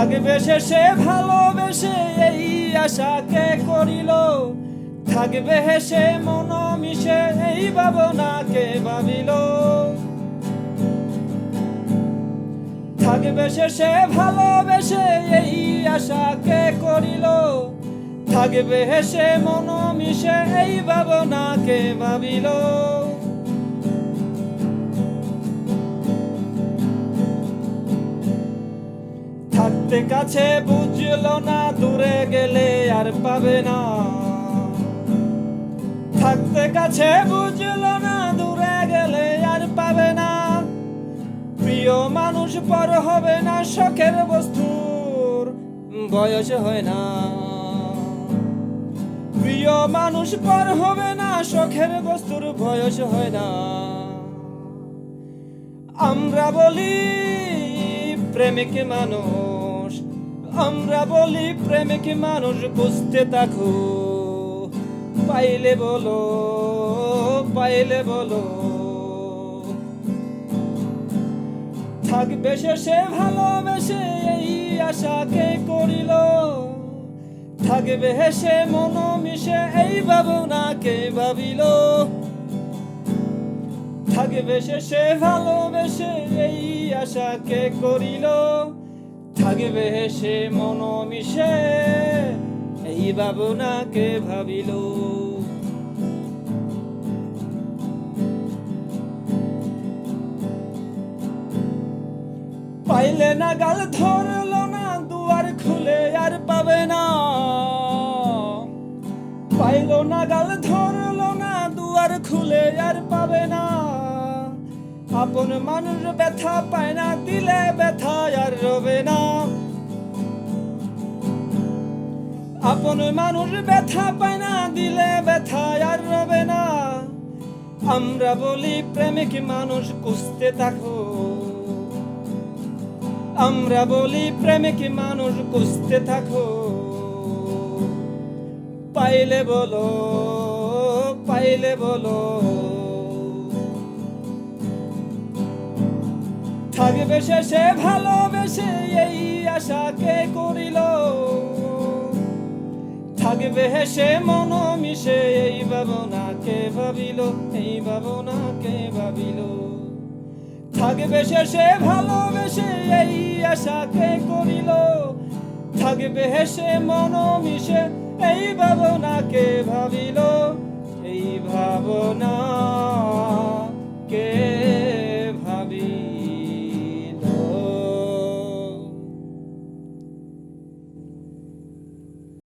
থাকবে শেষে ভালোবেসে এই আশাকে করিল, থাকবে হেসে মন মিশে এই ভাবনাকে ভাবিল। থাকবে শেষে ভালোবেসে এই আশাকে করিল, থাকবে হেসে মন মিশে এই ভাবনাকে ভাবিল। থাকতে কাছে বুঝলো না, দূরে গেলে আর পাবে না। থাকতে কাছে বুঝলো না, দূরে গেলে আর পাবে না। প্রিয় মানুষ পর হবে না, শখের বস্তুর বয়স হয় না। প্রিয় মানুষ পর হবে না, শখের বস্তুর বয়স হয় না। আমরা বলি প্রেমিক মানুষ, আমরা বলি প্রেমিক মানুষ, বুঝতে থাকো পাইলে বলো, পাইলে বলো। থাকবে শেষে ভালোবেসে এই আশাকে করিল, থাকবে হেসে মন মিশে এই ভাবনাকে ভাবিল। থাকবে শেষে ভালোবেসে এই আশাকে করিল, থাকবে হেসে মন মিশে এই ভাবনাকে ভাবিল। পাইলে না গাল ধরলো না, দুয়ার খুলে আর পাবে না। পাইলো না গাল ধরলো না, দুয়ার খুলে আর পাবে না। আপন মানুষ ব্যথা পায় না, দিলে ব্যথা আর রবে না। আপন মানুষ ব্যথা পায় না, দিলে ব্যথা আর রবে না। আমরা বলি প্রেমিক মানুষ, খুঁজতে থাকো। আমরা বলি প্রেমিক মানুষ, খুঁজতে থাকো। পাইলে বলো, পাইলে বলো। থাকবে শেষে ভালোবেসে এই আশাকে করিল, থাকবে হেসে মন মিশে এই ভাবনাকে ভাবিল, এই ভাবনাকে ভাবিল। থাকবে শেষে ভালোবেসে এই আশাকে করিল, থাকবে হেসে মন মিশে এই ভাবনাকে ভাবিল, এই ভাবনা।